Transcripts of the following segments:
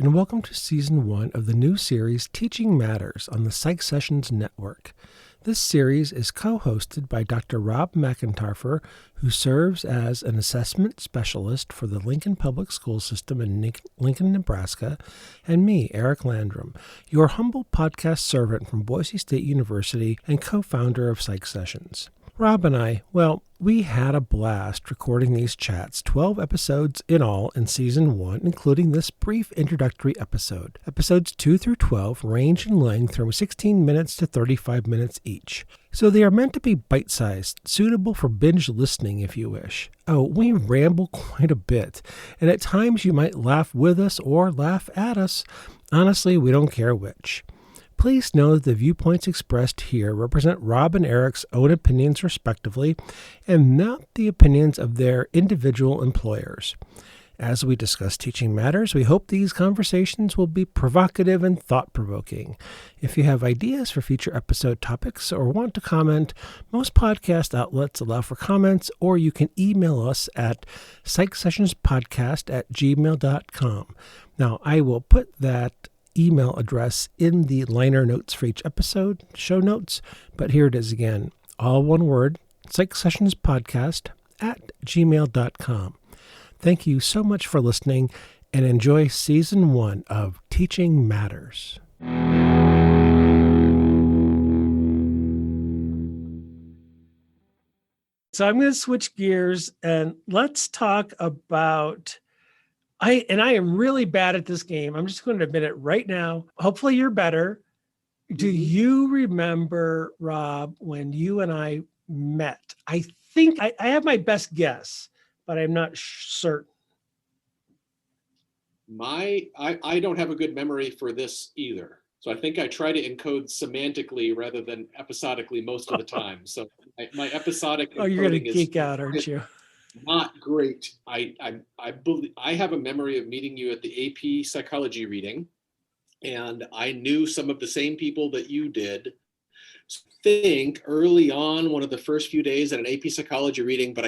and welcome to Season 1 of the new series Teaching Matters on the PsychSessions Network. This series is co-hosted by Dr. Rob McEntarffer, who serves as an assessment specialist for the Lincoln Public School System in Lincoln, Nebraska, and me, Eric Landrum, your humble podcast servant from Boise State University and co-founder of PsychSessions. Rob and I, we had a blast recording these chats, 12 episodes in all in Season 1, including this brief introductory episode. Episodes 2 through 12 range in length from 16 minutes to 35 minutes each. So they are meant to be bite-sized, suitable for binge listening if you wish. Oh, we ramble quite a bit, and at times you might laugh with us or laugh at us. Honestly, we don't care which. Please know that the viewpoints expressed here represent Rob and Eric's own opinions respectively, and not the opinions of their individual employers. As we discuss teaching matters, we hope these conversations will be provocative and thought-provoking. If you have ideas for future episode topics or want to comment, most podcast outlets allow for comments, or you can email us at psychsessionspodcast@gmail.com. Now, I will put that email address in the liner notes for each episode, show notes, but here it is again, all one word, psychsessionspodcast@gmail.com. Thank you so much for listening, and enjoy Season 1 of Teaching Matters. So I'm going to switch gears and let's talk about I am really bad at this game. I'm just going to admit it right now. Hopefully you're better. Do you remember, Rob, when you and I met? I think I have my best guess, but I'm not certain. I don't have a good memory for this either. So I think I try to encode semantically rather than episodically most of the time. So my episodic Oh, you're going to geek out, aren't you? Not great. I believe I have a memory of meeting you at the AP psychology reading, and I knew some of the same people that you did. So I think early on, one of the first few days at an AP psychology reading, but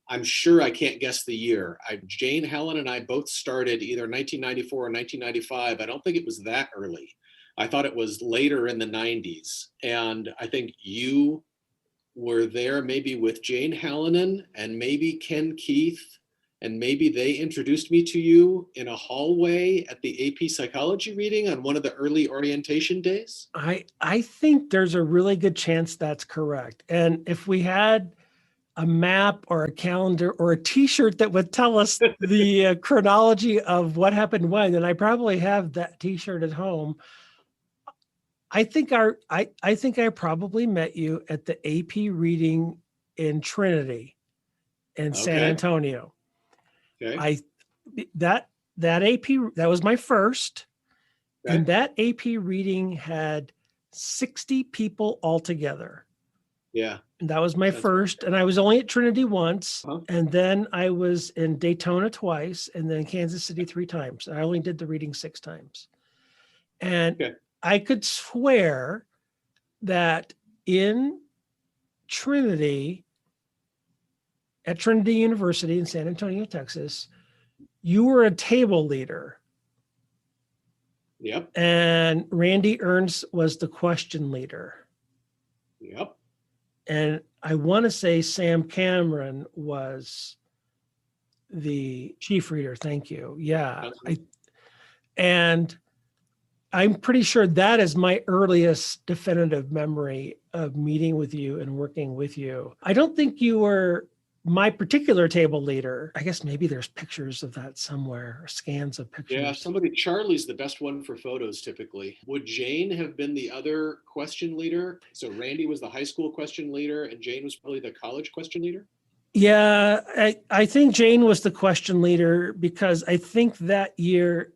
I'm sure I can't guess the year. Jane, Helen, and I both started either 1994 or 1995. I don't think it was that early. I thought it was later in the 90s. And I think you were there maybe with Jane Hallinan and maybe Ken Keith, and maybe they introduced me to you in a hallway at the AP psychology reading on one of the early orientation days. I think there's a really good chance that's correct. And if we had a map or a calendar or a t-shirt that would tell us the chronology of what happened when, and I probably have that t-shirt at home. I think I probably met you at the AP reading in Trinity in San Antonio. Okay. That AP, that was my first. Okay. And that AP reading had 60 people altogether. Yeah. And that was my first. And I was only at Trinity once. And then I was in Daytona twice, and then Kansas City 3 times. I only did the reading 6 times. And I could swear that in Trinity, at Trinity University in San Antonio, Texas, you were a table leader. Yep. And Randy Ernst was the question leader. Yep. And I want to say Sam Cameron was the chief reader. Thank you. Yeah. And I'm pretty sure that is my earliest definitive memory of meeting with you and working with you. I don't think you were my particular table leader. I guess maybe there's pictures of that somewhere, or scans of pictures. Yeah, Charlie's the best one for photos typically. Would Jane have been the other question leader? So Randy was the high school question leader and Jane was probably the college question leader? Yeah, I think Jane was the question leader because I think that year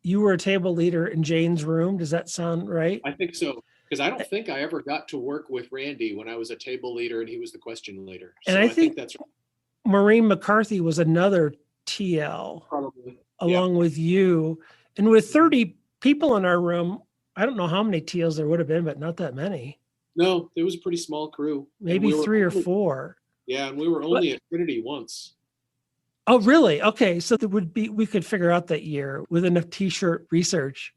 you were a table leader in Jane's room. Does that sound right? I think so, because I don't think I ever got to work with Randy when I was a table leader and he was the question leader. So and I think that's right. Maureen McCarthy was another TL, probably along with you. And with 30 people in our room, I don't know how many TLs there would have been, but not that many. No, it was a pretty small crew. Maybe 3 or 4. Yeah, and we were only at Trinity once. Oh, really? Okay. So we could figure out that year with enough t-shirt research.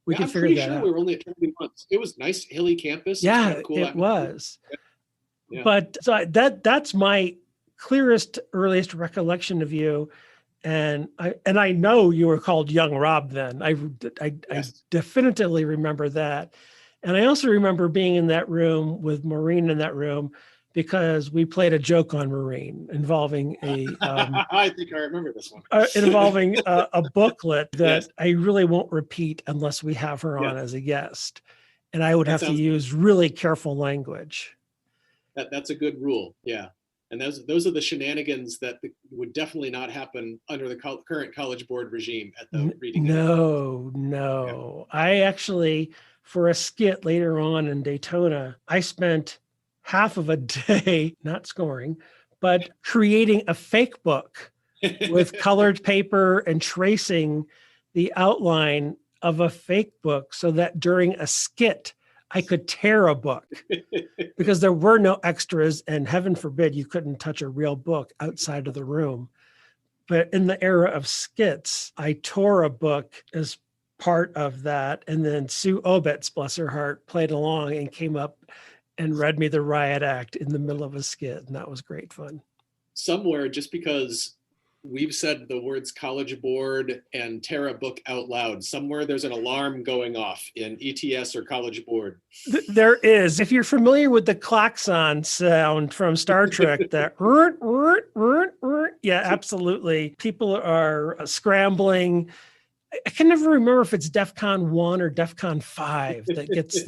We Yeah, could I'm figure pretty that sure we out. were only at 20 months. It was nice, hilly campus. It's kind Yeah, of cool it atmosphere. was. Yeah. But so that's my clearest, earliest recollection of you. And I know you were called Young Rob then. I Yes. definitively remember that. And I also remember being in that room with Maureen in that room because we played a joke on Maureen involving I think I remember this one. a booklet that Yes. I really won't repeat unless we have her Yeah. on as a guest. And I would That have to sounds use really careful language. that's a good rule. Yeah. And those are the shenanigans that would definitely not happen under the current College Board regime at the reading of. No, Yeah. no. I actually, for a skit later on in Daytona, I spent half of a day, not scoring, but creating a fake book with colored paper and tracing the outline of a fake book so that during a skit, I could tear a book because there were no extras, and heaven forbid you couldn't touch a real book outside of the room. But in the era of skits, I tore a book as part of that. And then Sue Obetz, bless her heart, played along and came up and read me the riot act in the middle of a skit. And that was great fun. Somewhere, just because we've said the words College Board and tear a book out loud, somewhere there's an alarm going off in ETS or College Board. There is. If you're familiar with the klaxon sound from Star Trek, that yeah, absolutely. People are scrambling. I can never remember if it's DEFCON 1 or DEFCON 5 that gets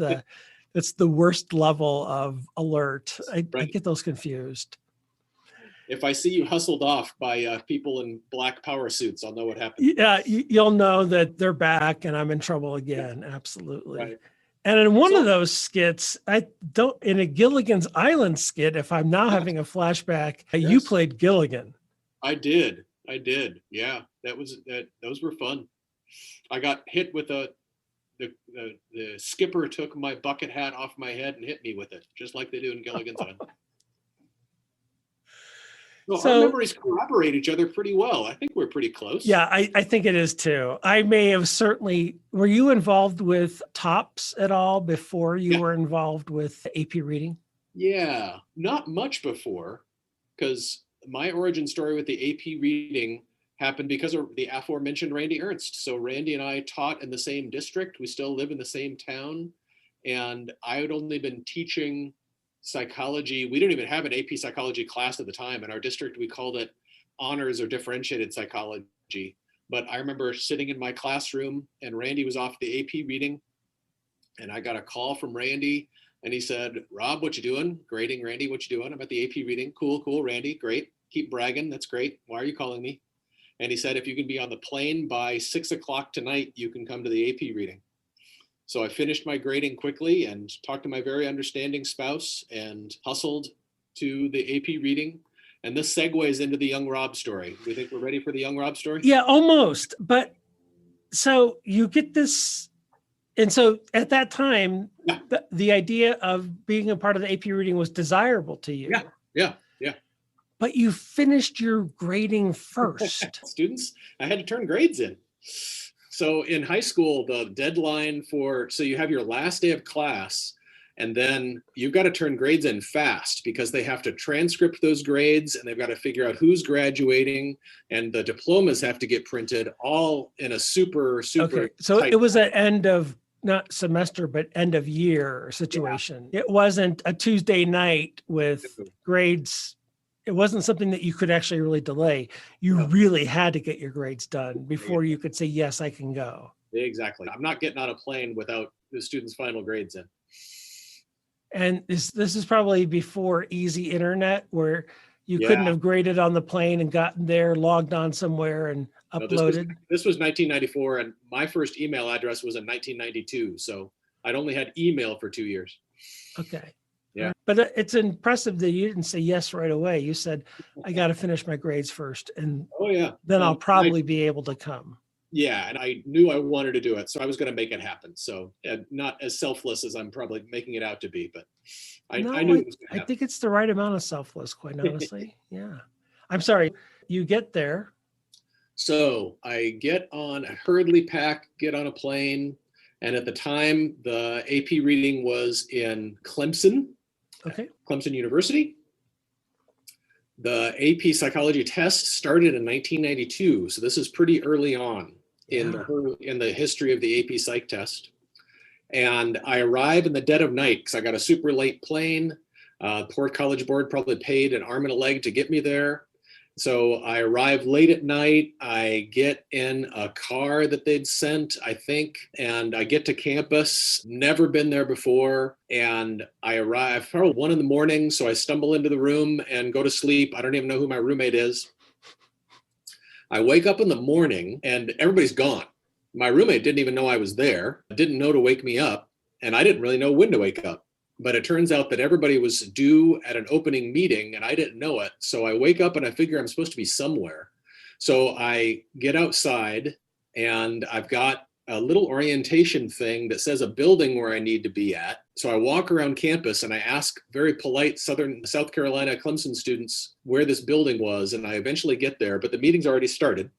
that's the worst level of alert. I get those confused. If I see you hustled off by people in black power suits, I'll know what happened. Yeah, you'll know that they're back and I'm in trouble again. Absolutely. Right. And in one of those skits, in a Gilligan's Island skit, if I'm now having a flashback, you played Gilligan. I did. Yeah, those were fun. I got hit with the skipper took my bucket hat off my head and hit me with it, just like they do in Gilligan's Island. Well, our memories corroborate each other pretty well. I think we're pretty close. Yeah, I think it is too. I may have certainly. Were you involved with TOPS at all before you were involved with AP reading? Yeah, not much before, because my origin story with the AP reading happened because of the aforementioned Randy Ernst. So Randy and I taught in the same district. We still live in the same town. And I had only been teaching psychology. We didn't even have an AP psychology class at the time. In our district, we called it honors or differentiated psychology. But I remember sitting in my classroom and Randy was off the AP reading. And I got a call from Randy and he said, "Rob, what you doing?" Grading. "Randy, what you doing?" "I'm at the AP reading." "Cool, Randy, great. Keep bragging. That's great. Why are you calling me?" And he said, "If you can be on the plane by 6 o'clock tonight, you can come to the AP reading." So I finished my grading quickly and talked to my very understanding spouse and hustled to the AP reading. And this segues into the Young Rob story. We think we're ready for the Young Rob story? Yeah, almost. But so you get this. And so at that time, the idea of being a part of the AP reading was desirable to you. Yeah. But you finished your grading first. Students, I had to turn grades in. So in high school, the deadline so you have your last day of class, and then you've got to turn grades in fast because they have to transcript those grades and they've got to figure out who's graduating, and the diplomas have to get printed all in a super. Okay. So it was an end of, not semester, but end of year situation. Yeah. It wasn't a Tuesday night with grades. It wasn't something that you could actually really delay. You really had to get your grades done before you could say, yes, I can go. Exactly. I'm not getting on a plane without the students' final grades in. And this is probably before easy internet, where you couldn't have graded on the plane and gotten there, logged on somewhere and uploaded. No, this was 1994, and my first email address was in 1992. So I'd only had email for 2 years. Okay. Yeah. But it's impressive that you didn't say yes right away. You said, I got to finish my grades first. And then I'll probably be able to come. Yeah. And I knew I wanted to do it. So I was going to make it happen. So not as selfless as I'm probably making it out to be, but I knew it was going to happen. I think it's the right amount of selfless, quite honestly. Yeah. I'm sorry, you get there. So I hurriedly pack, get on a plane. And at the time, the AP reading was in Clemson, Okay. Clemson University. The AP psychology test started in 1992. So this is pretty early on in the history of the AP psych test. And I arrive in the dead of night because I got a super late plane. Port College Board probably paid an arm and a leg to get me there. So I arrive late at night. I get in a car that they'd sent, I think, and I get to campus. Never been there before. And I arrive probably 1 a.m. So I stumble into the room and go to sleep. I don't even know who my roommate is. I wake up in the morning and everybody's gone. My roommate didn't even know I was there, didn't know to wake me up, and I didn't really know when to wake up. But it turns out that everybody was due at an opening meeting and I didn't know it. So I wake up and I figure I'm supposed to be somewhere. So I get outside and I've got a little orientation thing that says a building where I need to be at. So I walk around campus and I ask very polite South Carolina Clemson students where this building was, and I eventually get there, but the meeting's already started.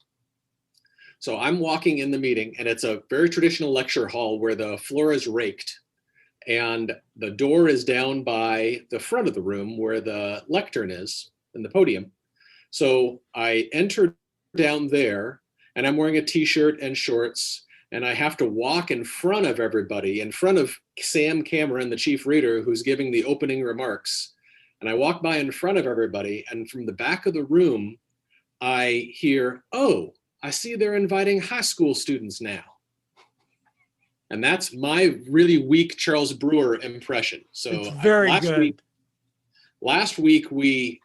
So I'm walking in the meeting and it's a very traditional lecture hall where the floor is raked. And the door is down by the front of the room where the lectern is and the podium. So I enter down there and I'm wearing a t-shirt and shorts, and I have to walk in front of everybody, in front of Sam Cameron, the chief reader, who's giving the opening remarks. And I walk by in front of everybody, and from the back of the room, I hear, "Oh, I see they're inviting high school students now." And that's my really weak Charles Brewer impression. So it's very good. Last week we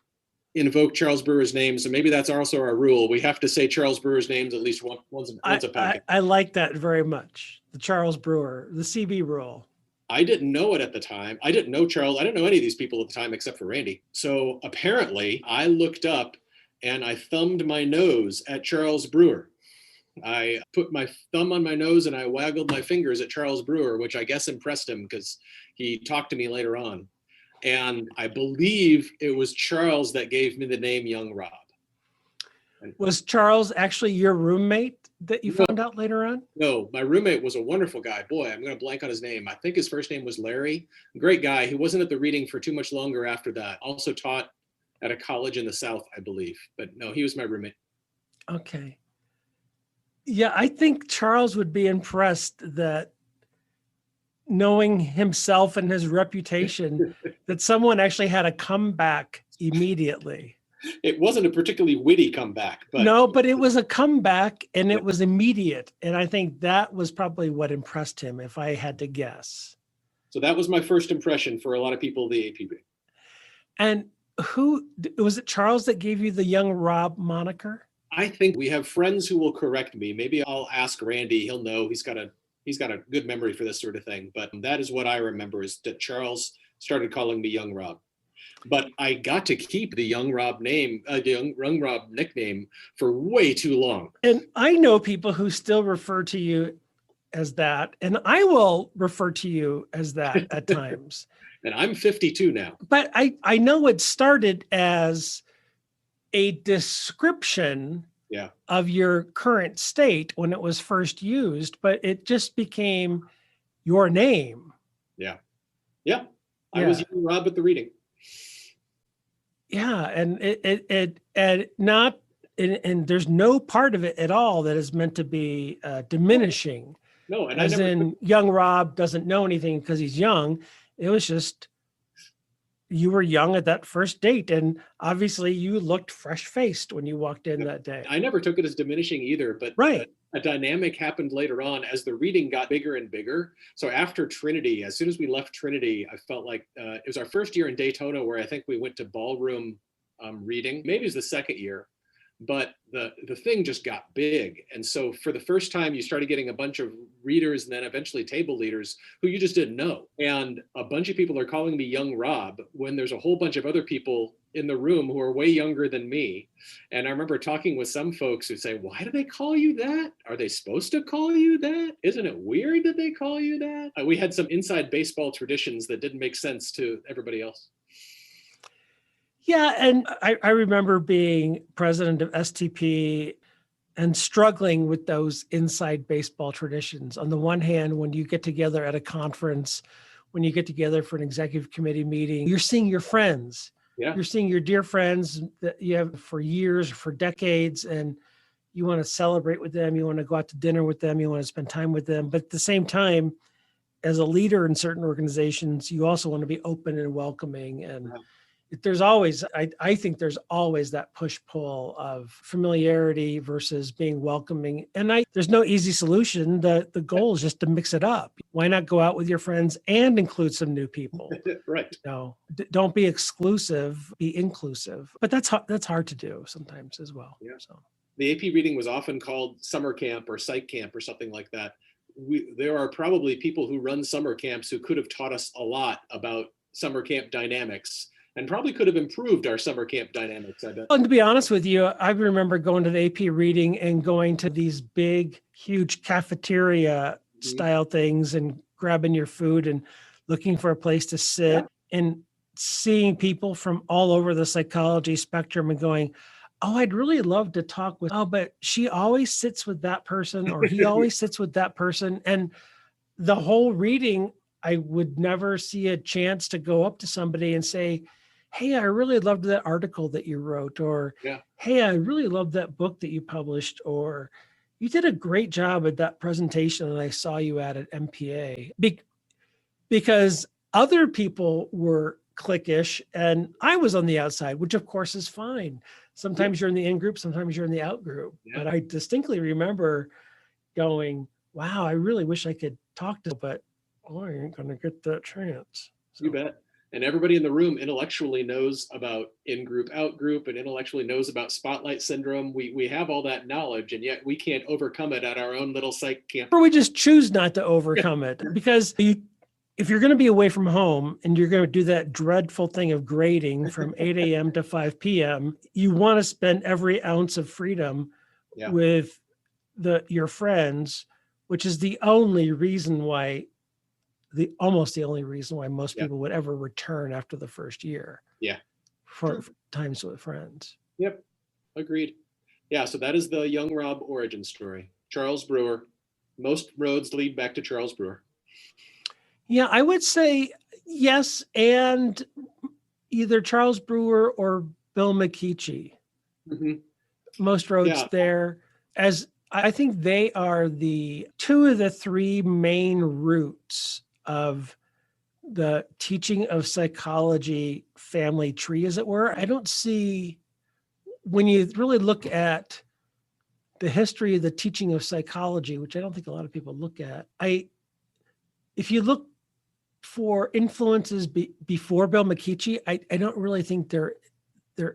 invoked Charles Brewer's name, so maybe that's also our rule. We have to say Charles Brewer's names at least once a packet. I like that very much. The Charles Brewer, the CB rule. I didn't know it at the time. I didn't know Charles. I didn't know any of these people at the time except for Randy. So apparently I looked up and I thumbed my nose at Charles Brewer. I put my thumb on my nose and I waggled my fingers at Charles Brewer, which I guess impressed him because he talked to me later on. And I believe it was Charles that gave me the name Young Rob. Was Charles actually your roommate that you found out later on? No, my roommate was a wonderful guy. Boy, I'm going to blank on his name. I think his first name was Larry. Great guy. He wasn't at the reading for too much longer after that. Also taught at a college in the South, I believe. But no, he was my roommate. Okay. Yeah, I think Charles would be impressed that, knowing himself and his reputation, that someone actually had a comeback immediately. It wasn't a particularly witty comeback. But it was a comeback and it was immediate. And I think that was probably what impressed him, if I had to guess. So that was my first impression for a lot of people, the APB. And was it Charles that gave you the Young Rob moniker? I think we have friends who will correct me. Maybe I'll ask Randy. He'll know. He's got a good memory for this sort of thing. But that is what I remember, is that Charles started calling me Young Rob. But I got to keep the Young Rob name, Young Rob nickname, for way too long. And I know people who still refer to you as that, and I will refer to you as that at times. And I'm 52 now. But I know it started as a description of your current state when it was first used, but it just became your name. Yeah. I was Young Rob at the reading. Yeah, and and there's no part of it at all that is meant to be diminishing. No, and as in Young Rob doesn't know anything because he's young. It was just, you were young at that first date, and obviously you looked fresh-faced when you walked in that day. I never took it as diminishing either, but right. A dynamic happened later on as the reading got bigger and bigger. So after Trinity, as soon as we left Trinity, I felt like it was our first year in Daytona, where I think we went to ballroom reading. Maybe it was the second year, but the thing just got big. And so for the first time, you started getting a bunch of readers and then eventually table leaders who you just didn't know. And a bunch of people are calling me Young Rob when there's a whole bunch of other people in the room who are way younger than me. And I remember talking with some folks who say, why do they call you that? Are they supposed to call you that? Isn't it weird that they call you that? We had some inside baseball traditions that didn't make sense to everybody else. Yeah, and I remember being president of STP and struggling with those inside baseball traditions. On the one hand, when you get together at a conference, when you get together for an executive committee meeting, you're seeing your friends. Yeah. You're seeing your dear friends that you have for years, for decades, and you want to celebrate with them. You want to go out to dinner with them. You want to spend time with them. But at the same time, as a leader in certain organizations, you also want to be open and welcoming. And there's always, I think there's always that push-pull of familiarity versus being welcoming. And there's no easy solution. The goal is just to mix it up. Why not go out with your friends and include some new people? Right. No, don't be exclusive, be inclusive. But that's hard to do sometimes as well. Yeah. So the AP reading was often called summer camp or psych camp or something like that. There are probably people who run summer camps who could have taught us a lot about summer camp dynamics and probably could have improved our summer camp dynamics, I bet. And to be honest with you, I remember going to the AP reading and going to these big, huge cafeteria style things and grabbing your food and looking for a place to sit and seeing people from all over the psychology spectrum and going, oh, I'd really love to talk with, but she always sits with that person or he always sits with that person. And the whole reading, I would never see a chance to go up to somebody and say, hey, I really loved that article that you wrote, or, hey, I really loved that book that you published, or you did a great job at that presentation that I saw you at MPA. Because other people were cliquish and I was on the outside, which of course is fine. Sometimes you're in the in group, sometimes you're in the out group. But I distinctly remember going, wow, I really wish I could talk to, but I ain't going to get that chance. So. You bet. And everybody in the room intellectually knows about in-group, out-group, and intellectually knows about spotlight syndrome. We have all that knowledge, and yet we can't overcome it at our own little psych camp. Or we just choose not to overcome it because if you're going to be away from home and you're going to do that dreadful thing of grading from 8 a.m. to 5 p.m., you want to spend every ounce of freedom with your friends, which is the only reason why almost the only reason why most people would ever return after the first year. Yeah. For times with friends. Yep. Agreed. Yeah. So that is the young Rob origin story. Charles Brewer. Most roads lead back to Charles Brewer. Yeah, I would say yes. And either Charles Brewer or Bill McKeachie. Mm-hmm. Most roads there, as I think they are the two of the three main routes of the teaching of psychology family tree, as it were. I don't see, when you really look at the history of the teaching of psychology, which I don't think a lot of people look at, if you look for influences before Bill McKeachie, I don't really think there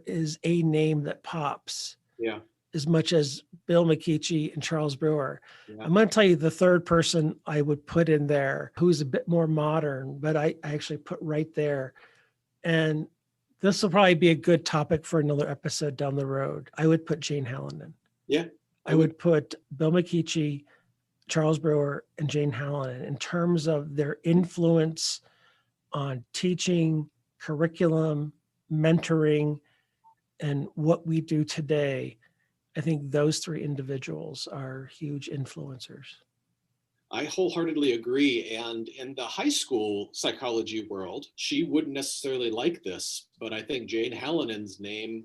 is a name that pops. Yeah. As much as Bill McKeachie and Charles Brewer. Yeah. I'm going to tell you the third person I would put in there who's a bit more modern, but I actually put right there. And this will probably be a good topic for another episode down the road. I would put Jane Hallinan. Yeah. I would put Bill McKeachie, Charles Brewer, and Jane Hallinan in terms of their influence on teaching, curriculum, mentoring, and what we do today. I think those three individuals are huge influencers. I wholeheartedly agree. And in the high school psychology world, she wouldn't necessarily like this, but I think Jane Hallinan's name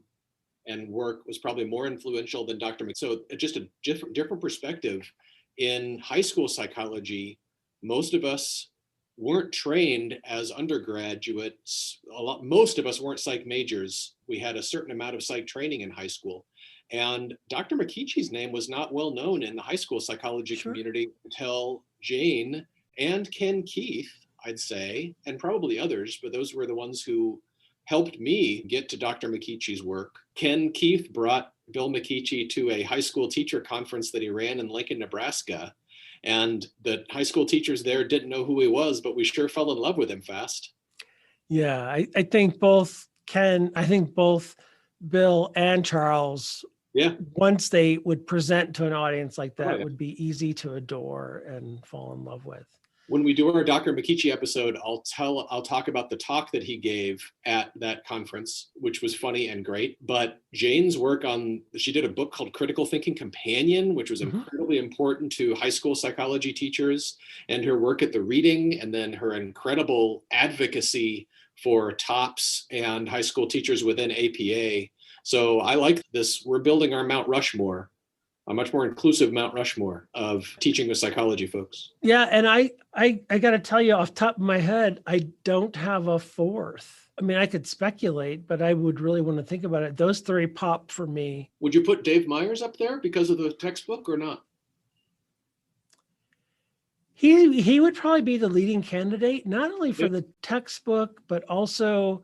and work was probably more influential than Dr. So just a different perspective. In high school psychology, most of us weren't trained as undergraduates. Most of us weren't psych majors. We had a certain amount of psych training in high school. And Dr. McKeachie's name was not well known in the high school psychology community until Jane and Ken Keith, I'd say, and probably others, but those were the ones who helped me get to Dr. McKeachie's work. Ken Keith brought Bill McKeachie to a high school teacher conference that he ran in Lincoln, Nebraska. And the high school teachers there didn't know who he was, but we sure fell in love with him fast. Yeah, I think both Bill and Charles, once they would present to an audience like that, would be easy to adore and fall in love with. When we do our Dr. Mikichi episode, I'll talk about the talk that he gave at that conference, which was funny and great. But Jane's work she did a book called Critical Thinking Companion, which was incredibly important to high school psychology teachers, and her work at the reading, and then her incredible advocacy for TOPS and high school teachers within APA. So I like this. We're building our Mount Rushmore, a much more inclusive Mount Rushmore of teaching with psychology folks. Yeah, and I got to tell you off the top of my head, I don't have a fourth. I mean, I could speculate, but I would really want to think about it. Those three pop for me. Would you put Dave Myers up there because of the textbook or not? He would probably be the leading candidate, not only for the textbook, but also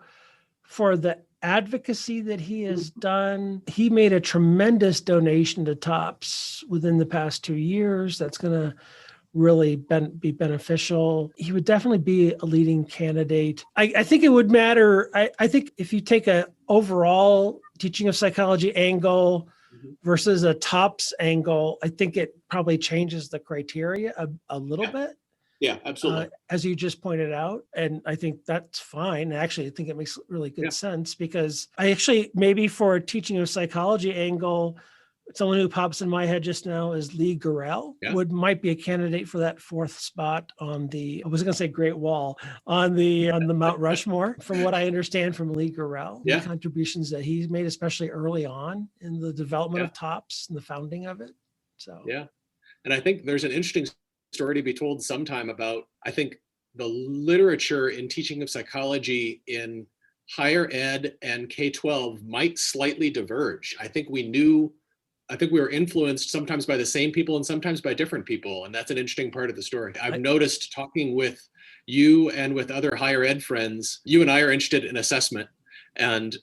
for the advocacy that he has done. He made a tremendous donation to TOPS within the past 2 years. That's going to really be beneficial. He would definitely be a leading candidate. I think it would matter. I think if you take a overall teaching of psychology angle versus a TOPS angle, I think it probably changes the criteria a little bit. Yeah, absolutely. As you just pointed out. And I think that's fine. Actually, I think it makes really good sense, because maybe for a teaching of psychology angle, someone who pops in my head just now is Lee Gurel. Might be a candidate for that fourth spot on the, I was going to say Great Wall, on the Mount Rushmore, from what I understand from Lee Gurel, the contributions that he's made, especially early on in the development of TOPS and the founding of it. So and I think there's an interesting story to be told sometime about, I think, the literature in teaching of psychology in higher ed and K-12 might slightly diverge. I think we were influenced sometimes by the same people and sometimes by different people. And that's an interesting part of the story. I've noticed, talking with you and with other higher ed friends, you and I are interested in assessment. And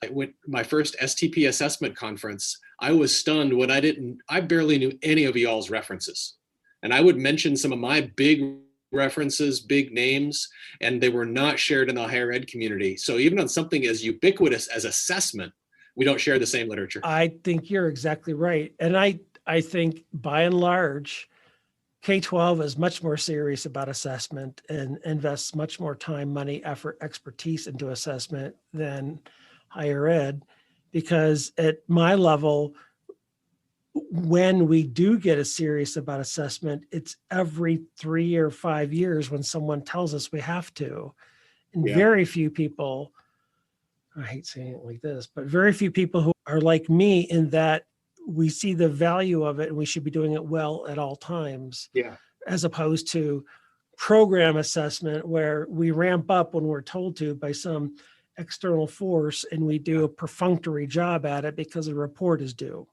my first STP assessment conference, I was stunned when I barely knew any of y'all's references. And I would mention some of my big references, big names, and they were not shared in the higher ed community. So even on something as ubiquitous as assessment, we don't share the same literature. I think you're exactly right. And I think by and large, K-12 is much more serious about assessment and invests much more time, money, effort, expertise into assessment than higher ed, because at my level, when we do get a serious about assessment, it's every 3 or 5 years when someone tells us we have to. And very few people, I hate saying it like this, but very few people who are like me in that we see the value of it and we should be doing it well at all times. As opposed to program assessment, where we ramp up when we're told to by some external force and we do a perfunctory job at it because a report is due.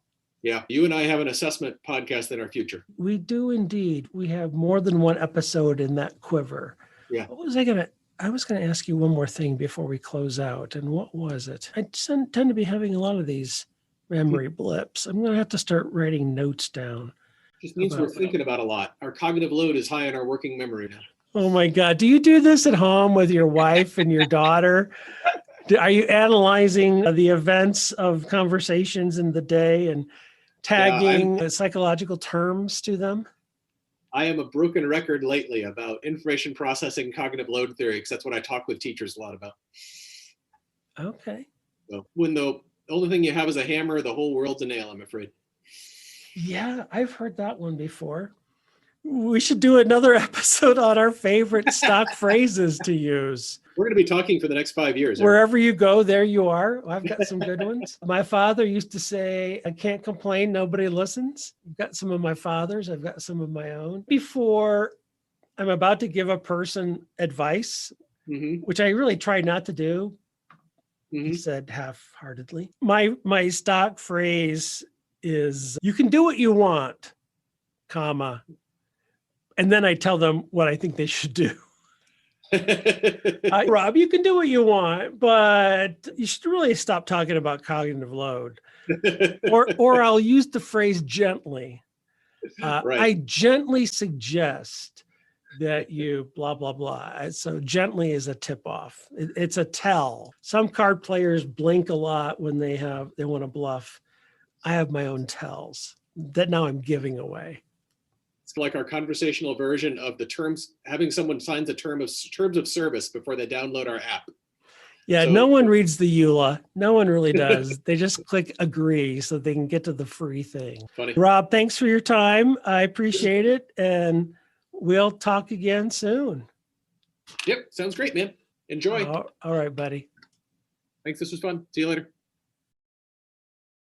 Yeah, you and I have an assessment podcast in our future. We do indeed. We have more than one episode in that quiver. What was I was going to ask you one more thing before we close out. And what was it? I tend to be having a lot of these memory blips. I'm going to have to start writing notes down. Just means we're thinking about a lot. Our cognitive load is high in our working memory now. Oh my God. Do you do this at home with your wife and your daughter? Are you analyzing the events of conversations in the day and tagging psychological terms to them? I am a broken record lately about information processing, cognitive load theory, because that's what I talk with teachers a lot about. Okay. So when the only thing you have is a hammer, the whole world's a nail, I'm afraid. Yeah, I've heard that one before. We should do another episode on our favorite stock phrases to use. We're going to be talking for the next 5 years. Wherever you go, there you are. I've got some good ones. My father used to say, I can't complain, nobody listens. I've got some of my father's, I've got some of my own. Before I'm about to give a person advice, which I really try not to do, he said half-heartedly. My stock phrase is, you can do what you want, comma, and then I tell them what I think they should do. Rob, you can do what you want, but you should really stop talking about cognitive load. Or I'll use the phrase gently. I gently suggest that you blah, blah, blah. So gently is a tip off. It's a tell. Some card players blink a lot when they want to bluff. I have my own tells that now I'm giving away. It's like our conversational version of the terms, having someone signs a terms of service before they download our app. Yeah, So- no one reads the EULA. No one really does. They just click agree so they can get to the free thing. Funny. Rob, thanks for your time. I appreciate it. And we'll talk again soon. Yep, sounds great, man. Enjoy. All right, buddy. Thanks, this was fun. See you later.